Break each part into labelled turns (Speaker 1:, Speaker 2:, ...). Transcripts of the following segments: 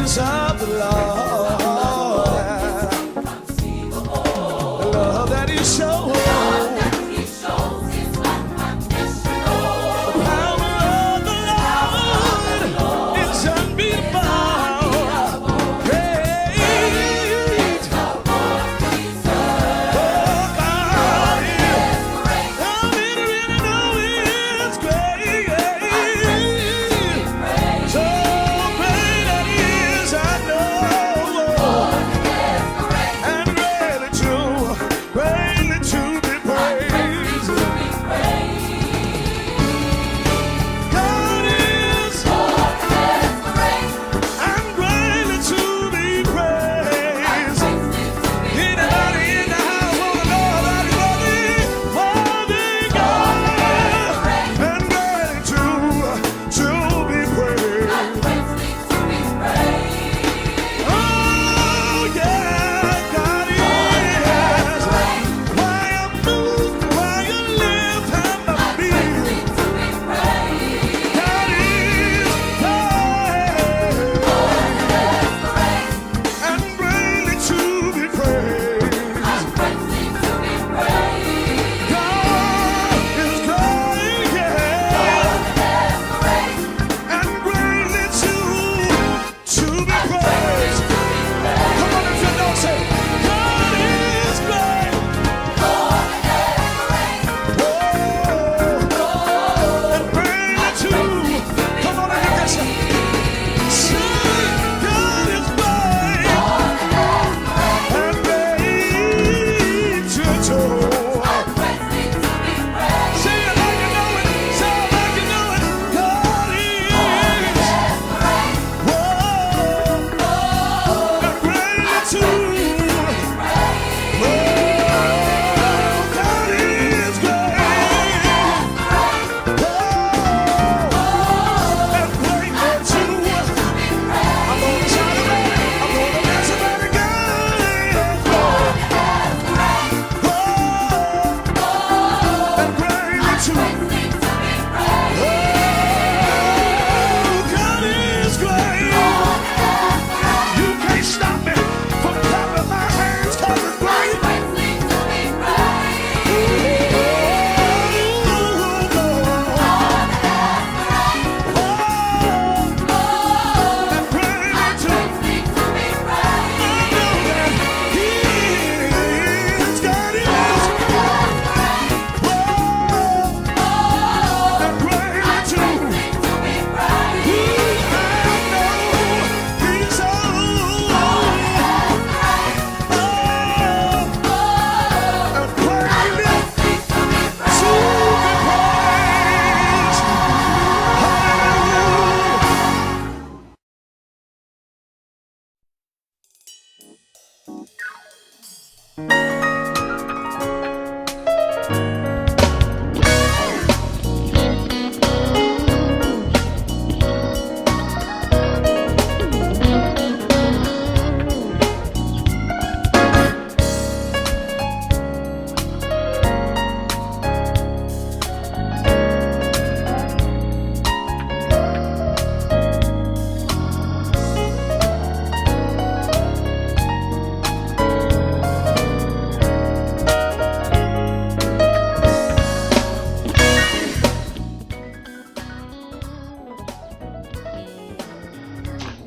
Speaker 1: goodness of the Lord, the love that He shows.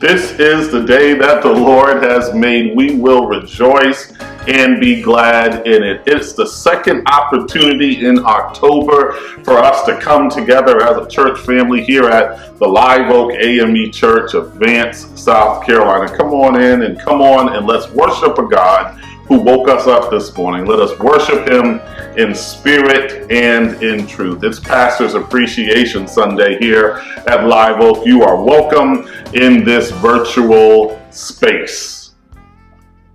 Speaker 2: This is the day that the Lord has made. We will rejoice and be glad in it. It's the second opportunity in October for us to come together as a church family here at the Live Oak AME Church of Vance, South Carolina. Come on in and let's worship a God who woke us up this morning. Let us worship Him in spirit and in truth. It's Pastor's Appreciation Sunday here at Live Oak. You are welcome in this virtual space.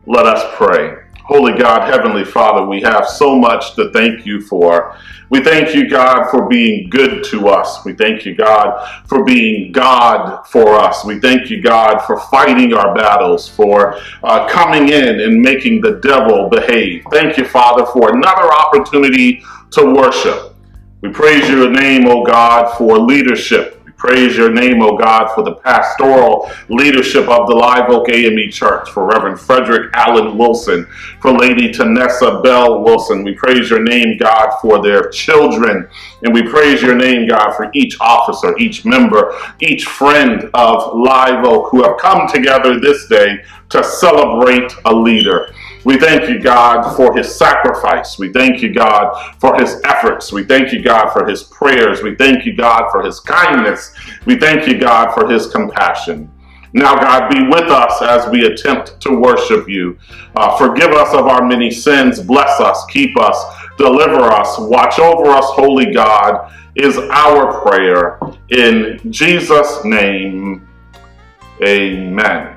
Speaker 2: Let us pray. Holy God, Heavenly Father, we have so much to thank you for. We thank you, God, for being good to us. We thank you, God, for being God for us. We thank you, God, for fighting our battles, for coming in and making the devil behave. Thank you, Father, for another opportunity to worship. We praise your name, O God, for leadership. We Praise your name, O God, for the pastoral leadership of the Live Oak AME Church, for Reverend Frederick Allen Wilson, for Lady Tanessa Bell Wilson. We praise your name, God, for their children. And we praise your name, God, for each officer, each member, each friend of Live Oak who have come together this day to celebrate a leader. We thank you, God, for his sacrifice. We thank you, God, for his efforts. We thank you, God, for his prayers. We thank you, God, for his kindness. We thank you, God, for his compassion. Now, God, be with us as we attempt to worship you. Forgive us of our many sins. Bless us, keep us, deliver us, watch over us, holy God, is our prayer. In Jesus' name, amen.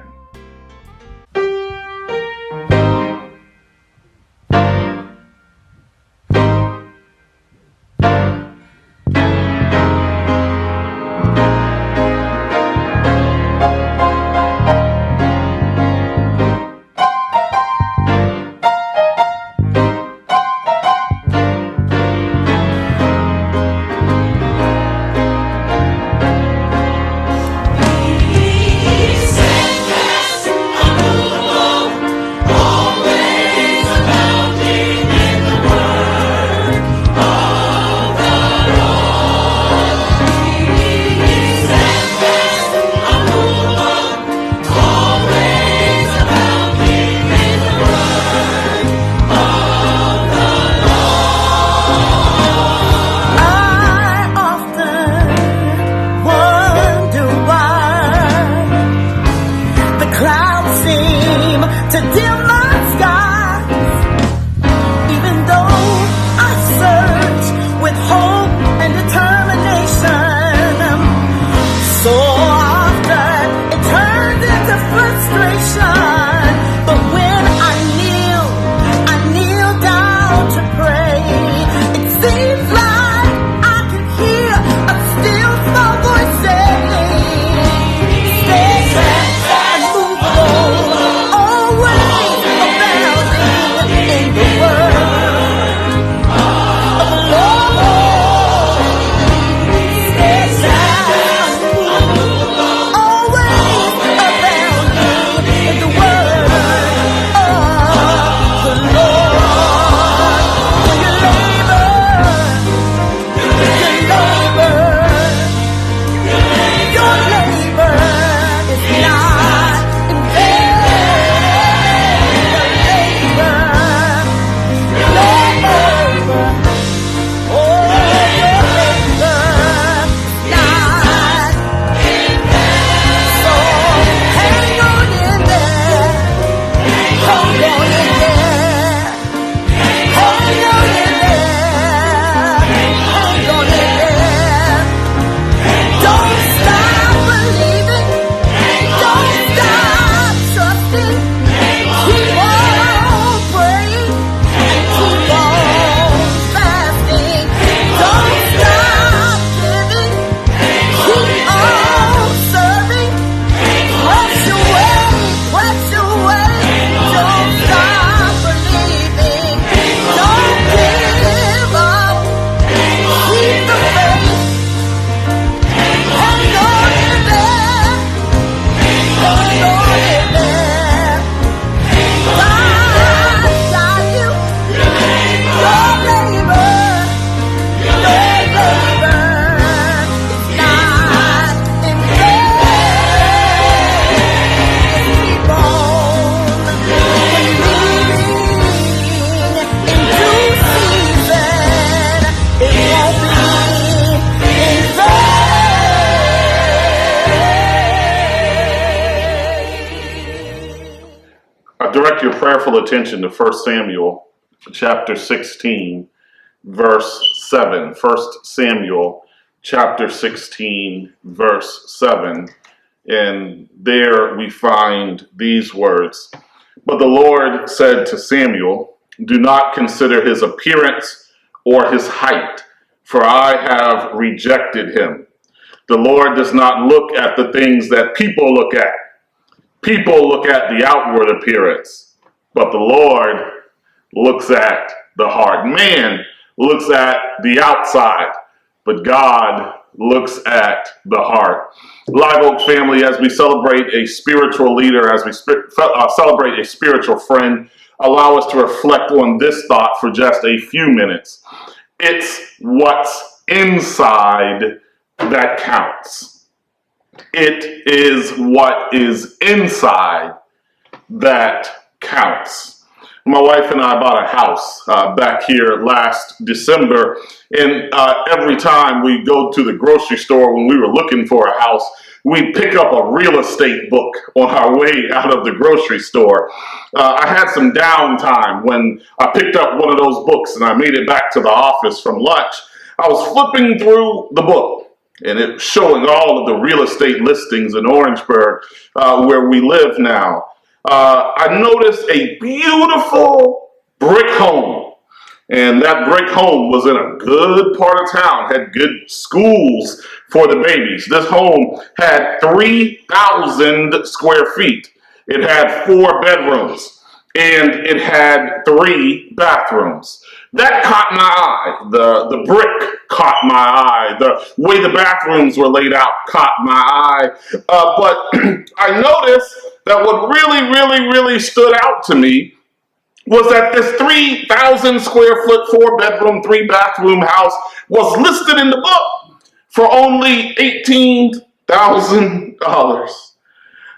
Speaker 2: Direct your prayerful attention to 1 Samuel chapter 16, verse 7. 1 Samuel chapter 16, verse 7. And there we find these words. But the Lord said to Samuel, do not consider his appearance or his height, for I have rejected him. The Lord does not look at the things that people look at. People look at the outward appearance, but the Lord looks at the heart. Man looks at the outside, but God looks at the heart. Live Oak family, as we celebrate a spiritual leader, as we celebrate a spiritual friend, allow us to reflect on this thought for just a few minutes. It's what's inside that counts. It is what is inside that counts. My wife and I bought a house back here last December, and every time we go to the grocery store when we were looking for a house, we'd pick up a real estate book on our way out of the grocery store. I had some downtime when I picked up one of those books and I made it back to the office from lunch. I was flipping through the book, and it was showing all of the real estate listings in Orangeburg, where we live now. I noticed a beautiful brick home, and that brick home was in a good part of town, had good schools for the babies. This home had 3,000 square feet. It had 4 bedrooms, and it had 3 bathrooms. That caught my eye. The brick caught my eye. The way the bathrooms were laid out caught my eye. But I noticed that what really stood out to me was that this 3,000 square foot, 4 bedroom, 3 bathroom house was listed in the book for only $18,000.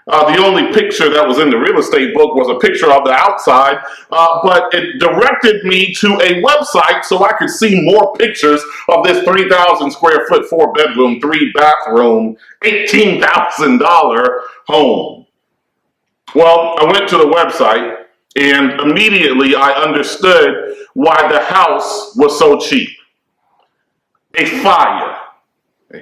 Speaker 2: The only picture that was in the real estate book was a picture of the outside, but it directed me to a website so I could see more pictures of this 3,000 square foot, 4 bedroom, 3 bathroom, $18,000 home. Well, I went to the website, and immediately I understood why the house was so cheap. A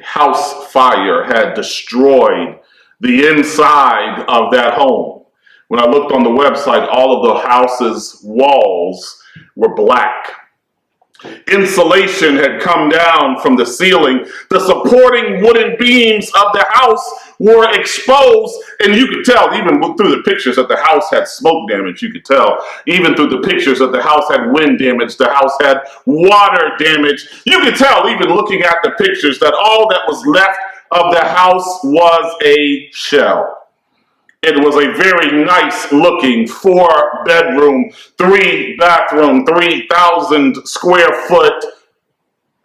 Speaker 2: house fire had destroyed the inside of that home. When I looked on the website, all of the house's walls were black. Insulation had come down from the ceiling. The supporting wooden beams of the house were exposed, and you could tell, even through the pictures, that the house had smoke damage. You could tell, even through the pictures, that the house had wind damage, the house had water damage. You could tell, even looking at the pictures, that all that was left of the house was a shell. It was a very nice looking 4 bedroom, 3 bathroom, 3,000 square foot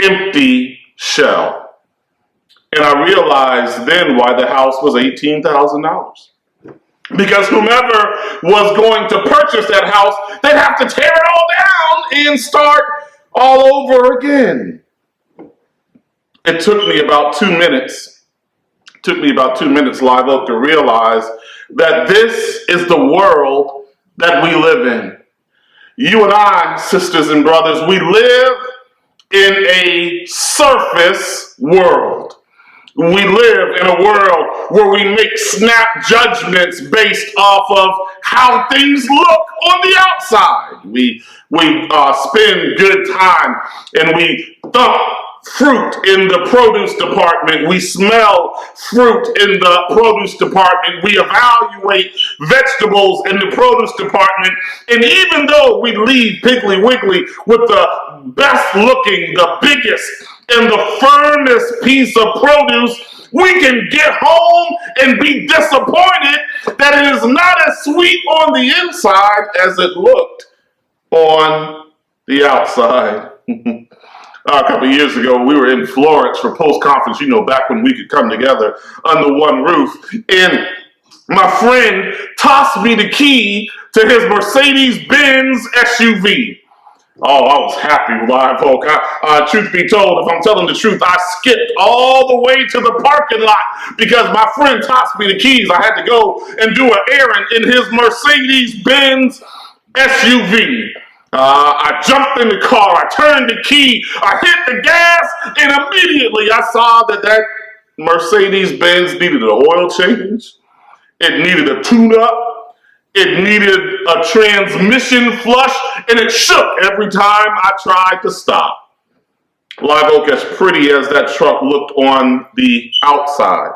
Speaker 2: empty shell. And I realized then why the house was $18,000. Because whomever was going to purchase that house, they'd have to tear it all down and start all over again. It took me about 2 minutes. Live Oak, to realize that this is the world that we live in. You and I, sisters and brothers, we live in a surface world. We live in a world where we make snap judgments based off of how things look on the outside. We spend good time and we thump fruit in the produce department. We smell fruit in the produce department. We evaluate vegetables in the produce department. And even though we leave Piggly Wiggly with the best looking, the biggest, and the firmest piece of produce, we can get home and be disappointed that it is not as sweet on the inside as it looked on the outside. A couple of years ago, we were in Florence for post-conference, back when we could come together under one roof. And my friend tossed me the key to his Mercedes-Benz SUV. Oh, I was happy, Live Oak. Truth be told, if I'm telling the truth, I skipped all the way to the parking lot because my friend tossed me the keys. I had to go and do an errand in his Mercedes-Benz SUV. I jumped in the car, I turned the key, I hit the gas, and immediately I saw that Mercedes-Benz needed an oil change. It needed a tune-up. It needed a transmission flush, and it shook every time I tried to stop. Live Oak, as pretty as that truck looked on the outside,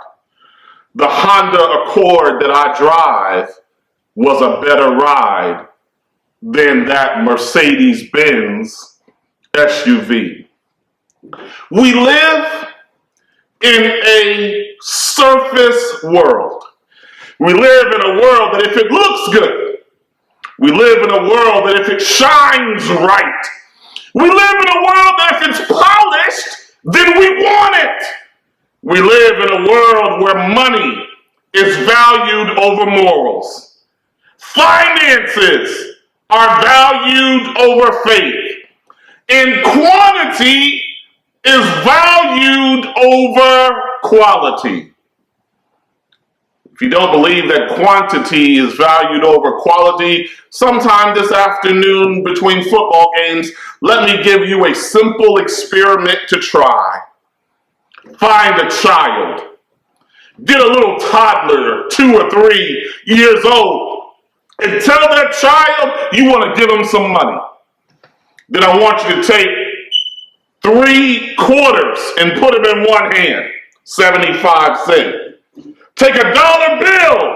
Speaker 2: the Honda Accord that I drive was a better ride than that Mercedes-Benz SUV. We live in a surface world. We live in a world that if it looks good, we live in a world that if it shines right, we live in a world that if it's polished, then we want it. We live in a world where money is valued over morals. Finances are valued over faith. And quantity is valued over quality. If you don't believe that quantity is valued over quality, sometime this afternoon between football games, let me give you a simple experiment to try. Find a child. Get a little toddler, 2 or 3 years old, and tell that child you want to give them some money. Then I want you to take 3 quarters and put them in one hand, 75 cents. Take a dollar bill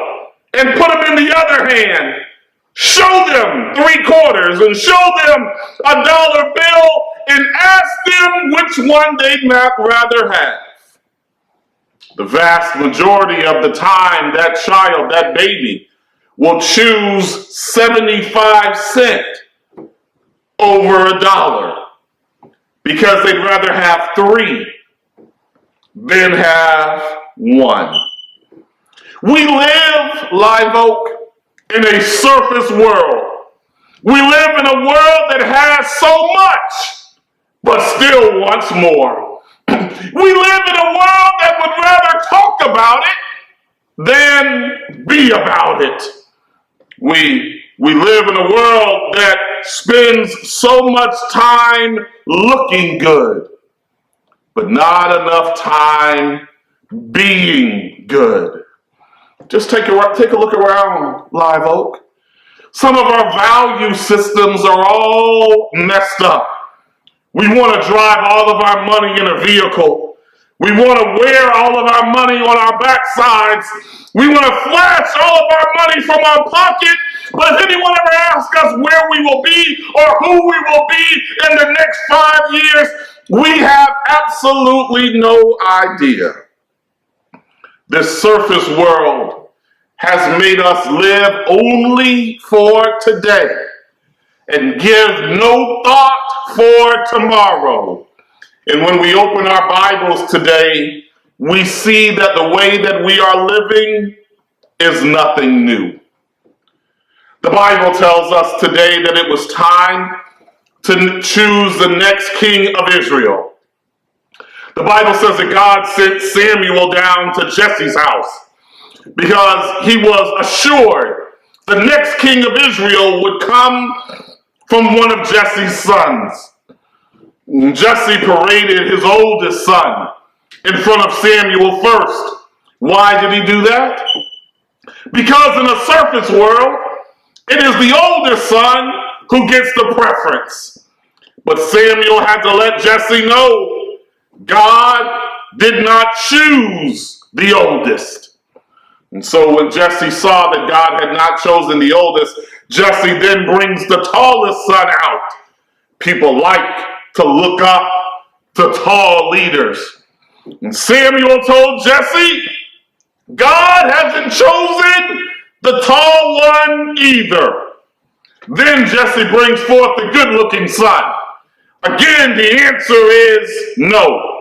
Speaker 2: and put them in the other hand. Show them 3 quarters and show them a dollar bill and ask them which one they'd rather have. The vast majority of the time, that child, that baby, will choose 75 cents over a dollar because they'd rather have 3 than have 1. We live, Live Oak, in a surface world. We live in a world that has so much, but still wants more. We live in a world that would rather talk about it than be about it. We live in a world that spends so much time looking good, but not enough time being good. Just take a look around, Live Oak. Some of our value systems are all messed up. We want to drive all of our money in a vehicle. We want to wear all of our money on our backsides. We want to flash all of our money from our pocket. But if anyone ever asks us where we will be or who we will be in the next 5 years, we have absolutely no idea. This surface world has made us live only for today and give no thought for tomorrow. And when we open our Bibles today, we see that the way that we are living is nothing new. The Bible tells us today that it was time to choose the next king of Israel. The Bible says that God sent Samuel down to Jesse's house because he was assured the next king of Israel would come from one of Jesse's sons. Jesse paraded his oldest son in front of Samuel first. Why did he do that? Because in a surface world, it is the oldest son who gets the preference. But Samuel had to let Jesse know God did not choose the oldest. And so when Jesse saw that God had not chosen the oldest, Jesse then brings the tallest son out. People like to look up to tall leaders. And Samuel told Jesse, God hasn't chosen the tall one either. Then Jesse brings forth the good-looking son. Again, the answer is no.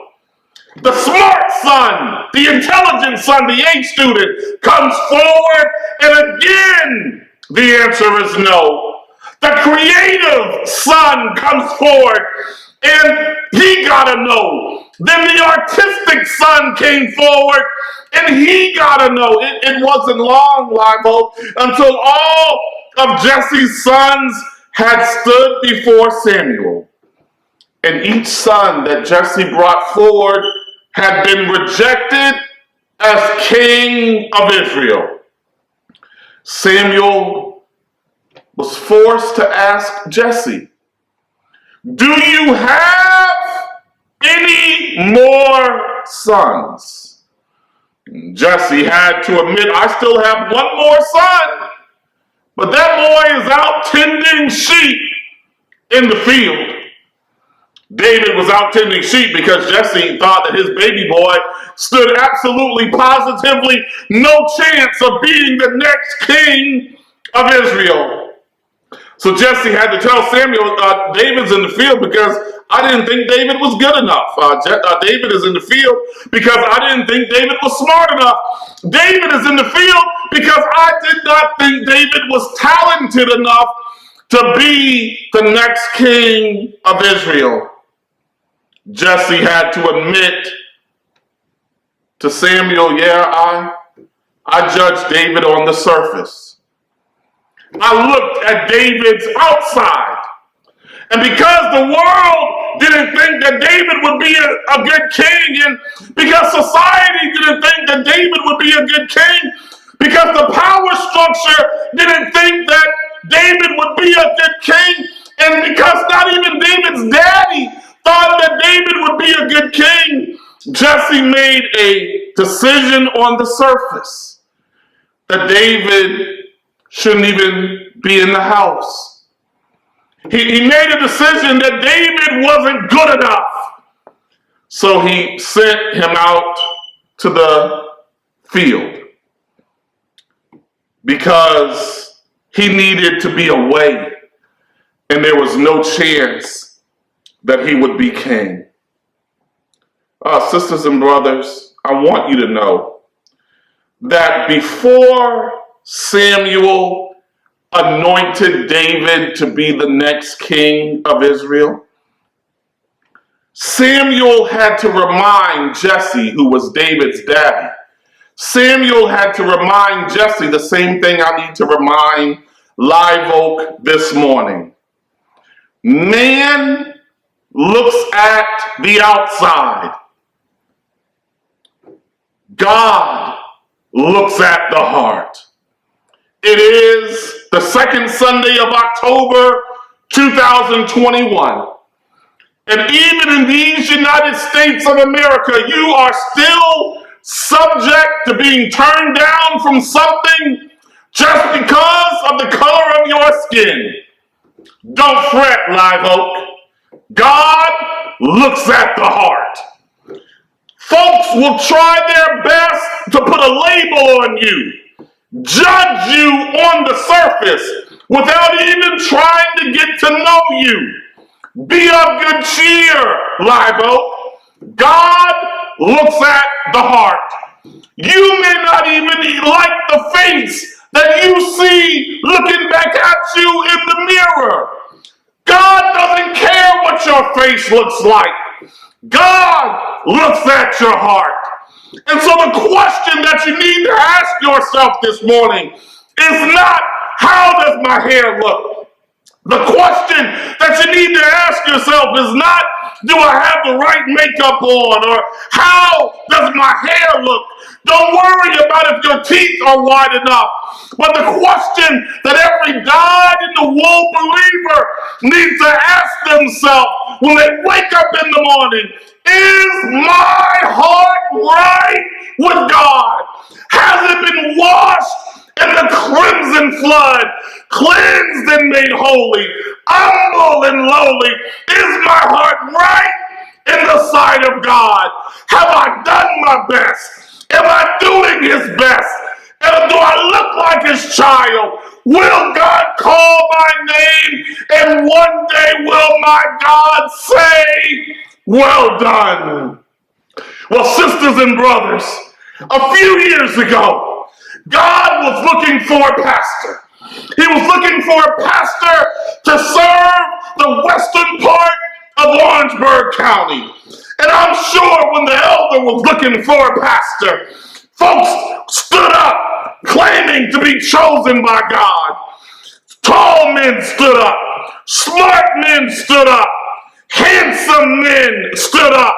Speaker 2: The smart son, the intelligent son, the A student comes forward, and again, the answer is no. The creative son comes forward, and he got to know. Then the artistic son came forward, and he got to know. It wasn't long, Live Oak, until all of Jesse's sons had stood before Samuel. And each son that Jesse brought forward had been rejected as king of Israel. Samuel was forced to ask Jesse, do you have any more sons? Jesse had to admit, I still have one more son, but that boy is out tending sheep in the field. David was out tending sheep because Jesse thought that his baby boy stood absolutely, positively no chance of being the next king of Israel. So Jesse had to tell Samuel, David's in the field because I didn't think David was good enough. David is in the field because I didn't think David was smart enough. David is in the field because I did not think David was talented enough to be the next king of Israel. Jesse had to admit to Samuel, yeah, I judged David on the surface. I looked at David's outside. And because the world didn't think that David would be a good king, and because society didn't think that David would be a good king, because the power structure didn't think that David would be a good king, and because not even David's daddy thought that David would be a good king, Jesse made a decision on the surface that David shouldn't even be in the house. He made a decision that David wasn't good enough. So he sent him out to the field because he needed to be away and there was no chance that he would be king. Sisters and brothers, I want you to know that before Samuel anointed David to be the next king of Israel, Samuel had to remind Jesse, who was David's daddy. Samuel had to remind Jesse the same thing I need to remind Live Oak this morning. Man looks at the outside. God looks at the heart. It is the second Sunday of October 2021. And even in these United States of America, you are still subject to being turned down from something just because of the color of your skin. Don't fret, Live Oak. God looks at the heart. Folks will try their best to put a label on you, judge you on the surface without even trying to get to know you. Be of good cheer, Live Oak. God looks at the heart. You may not even like the face that you see looking back at you in the mirror. God doesn't care what your face looks like. God looks at your heart. And so the question that you need to ask yourself this morning is not, how does my hair look? The question that you need to ask yourself is not, do I have the right makeup on? Or how does my hair look? Don't worry about if your teeth are wide enough. But the question that every dyed-in-the-wool believer needs to ask themselves when they wake up in the morning, is my heart right with God? Has it been washed in the crimson flood, cleansed and made holy, humble and lowly? Is my heart right in the sight of God? Have I done my best? Am I doing his best? And do I look like his child? Will God call my name? And one day will my God say, well done. Well, sisters and brothers, a few years ago, God was looking for a pastor. He was looking for a pastor to serve the western part of Orangeburg County. And I'm sure when the elder was looking for a pastor, folks stood up claiming to be chosen by God. Tall men stood up. Smart men stood up. Handsome men stood up.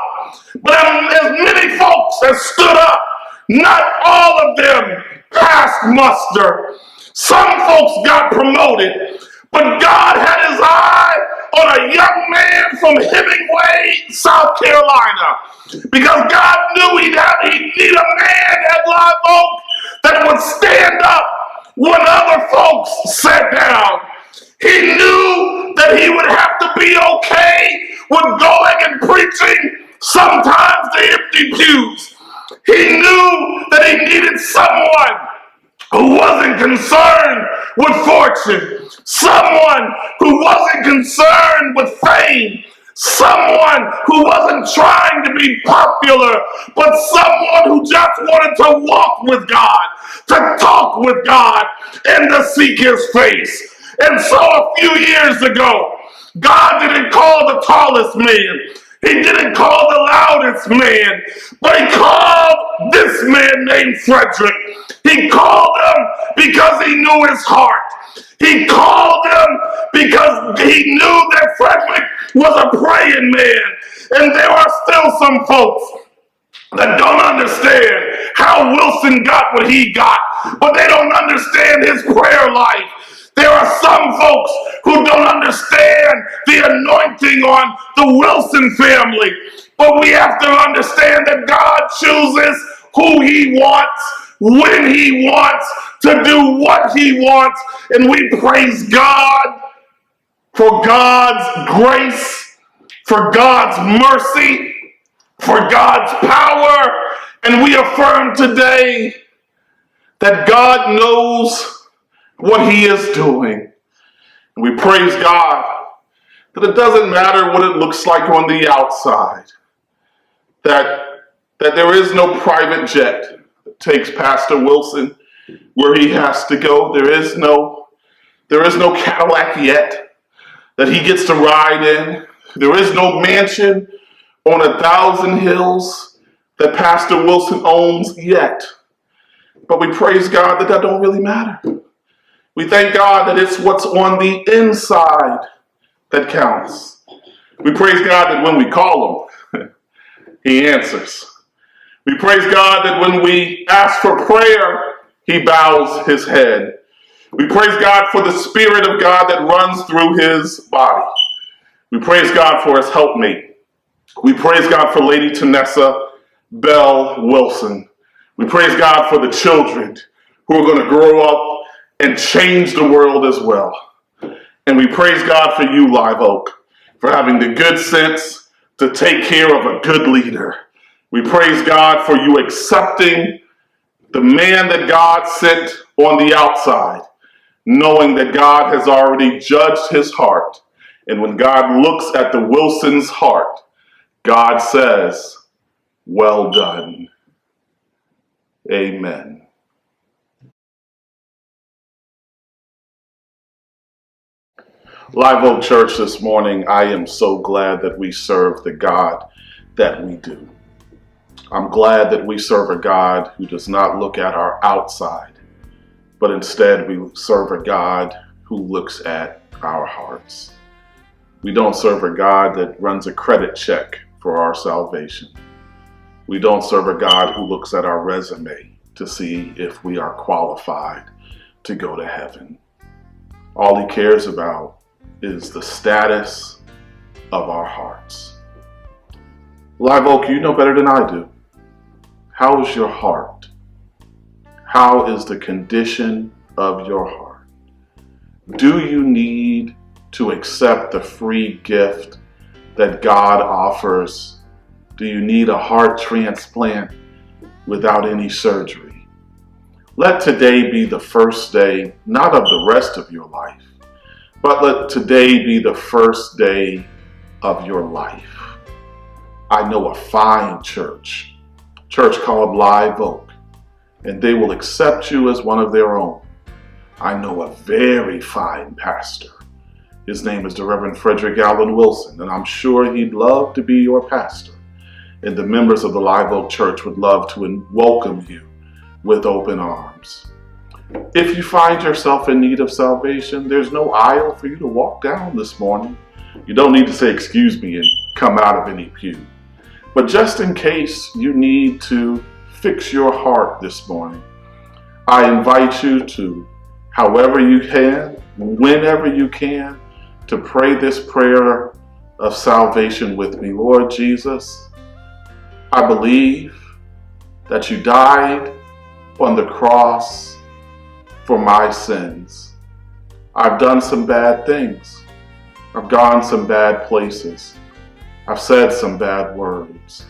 Speaker 2: But as many folks as stood up, not all of them passed muster. Some folks got promoted, but God had his eye on a young man from Hemingway, South Carolina, because God knew he'd need a man at Live Oak that would stand up when other folks sat down. He knew that he would have to be okay with going and preaching sometimes to empty pews. He knew that he needed someone who wasn't concerned with fortune, someone who wasn't concerned with fame, someone who wasn't trying to be popular, but someone who just wanted to walk with God, to talk with God, and to seek his face. And so a few years ago, God didn't call the tallest man. He didn't call the loudest man, but he called this man named Frederick. He called him because he knew his heart. He called him because he knew that Frederick was a praying man. And there are still some folks that don't understand how Wilson got what he got, but they don't understand his prayer life. There are some folks who don't understand the anointing on the Wilson family, but we have to understand that God chooses who he wants, when he wants, to do what he wants, and we praise God for God's grace, for God's mercy, for God's power, and we affirm today that God knows what he is doing. And we praise God that it doesn't matter what it looks like on the outside, that there is no private jet that takes Pastor Wilson where he has to go. There is no Cadillac yet that he gets to ride in. There is no mansion on 1,000 hills that Pastor Wilson owns yet. But we praise God that don't really matter. We thank God that it's what's on the inside that counts. We praise God that when we call him, he answers. We praise God that when we ask for prayer, he bows his head. We praise God for the Spirit of God that runs through his body. We praise God for his helpmate. We praise God for Lady Tanessa Bell Wilson. We praise God for the children who are going to grow up and change the world as well. And we praise God for you, Live Oak, for having the good sense to take care of a good leader. We praise God for you accepting the man that God sent on the outside, knowing that God has already judged his heart. And when God looks at the Wilson's heart, God says, well done. Amen. Live Oak Church, this morning, I am so glad that we serve the God that we do. I'm glad that we serve a God who does not look at our outside, but instead we serve a God who looks at our hearts. We don't serve a God that runs a credit check for our salvation. We don't serve a God who looks at our resume to see if we are qualified to go to heaven. All he cares about is the status of our hearts. Live Oak, you know better than I do. How is your heart? How is the condition of your heart? Do you need to accept the free gift that God offers? Do you need a heart transplant without any surgery? Let today be the first day, not of the rest of your life, but let today be the first day of your life. I know a fine church called Live Oak, and they will accept you as one of their own. I know a very fine pastor. His name is the Reverend Frederick Allen Wilson, and I'm sure he'd love to be your pastor. And the members of the Live Oak Church would love to welcome you with open arms. If you find yourself in need of salvation, there's no aisle for you to walk down this morning. You don't need to say, excuse me, and come out of any pew. But just in case you need to fix your heart this morning, I invite you to, however you can, whenever you can, to pray this prayer of salvation with me. Lord Jesus, I believe that you died on the cross for my sins. I've done some bad things. I've gone some bad places. I've said some bad words,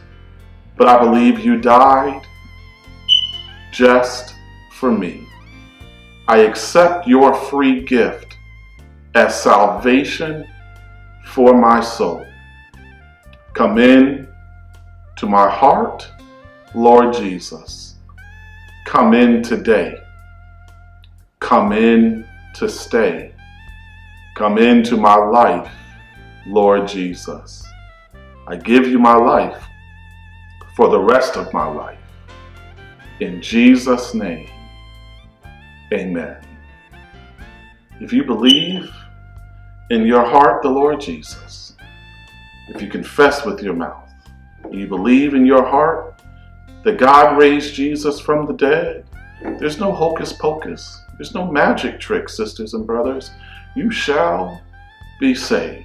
Speaker 2: but I believe you died just for me. I accept your free gift as salvation for my soul. Come in to my heart, Lord Jesus. Come in today. Come in to stay. Come into my life, Lord Jesus. I give you my life for the rest of my life. In Jesus' name, amen. If you believe in your heart the Lord Jesus, if you confess with your mouth, and you believe in your heart that God raised Jesus from the dead, there's no hocus pocus. There's no magic trick, sisters and brothers. You shall be saved.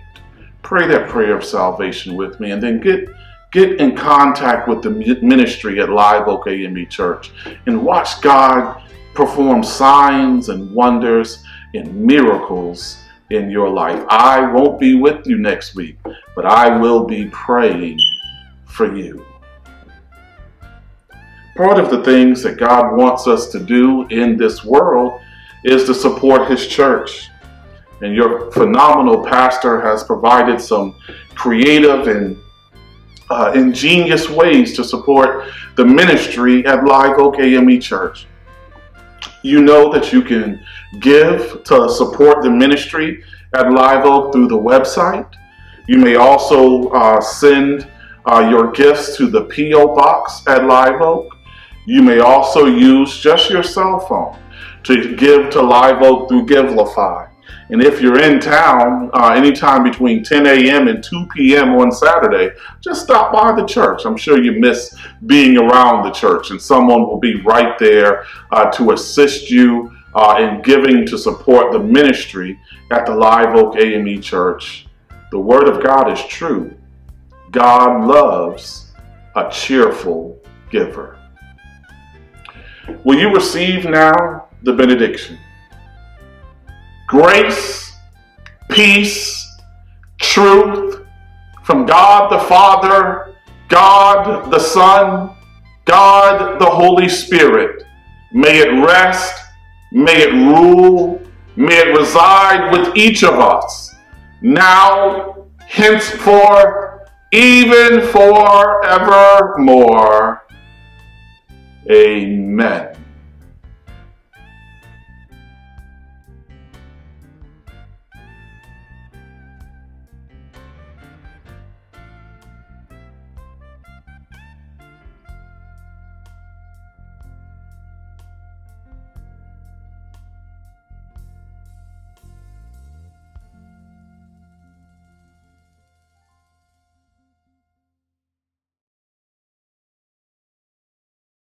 Speaker 2: Pray that prayer of salvation with me, and then get in contact with the ministry at Live Oak AME Church and watch God perform signs and wonders and miracles in your life. I won't be with you next week, but I will be praying for you. Part of the things that God wants us to do in this world is to support His church. And your phenomenal pastor has provided some creative and ingenious ways to support the ministry at Live Oak AME Church. You know that you can give to support the ministry at Live Oak through the website. You may also send your gifts to the P.O. Box at Live Oak. You may also use just your cell phone to give to Live Oak through Givelify. And if you're in town anytime between 10 a.m. and 2 p.m. on Saturday, just stop by the church. I'm sure you miss being around the church, and someone will be right there to assist you in giving to support the ministry at the Live Oak AME Church. The Word of God is true. God loves a cheerful giver. Will you receive now the benediction? Grace, peace, truth from God the Father, God the Son, God the Holy Spirit. May it rest, may it rule, may it reside with each of us, now, henceforth, even forevermore. Amen.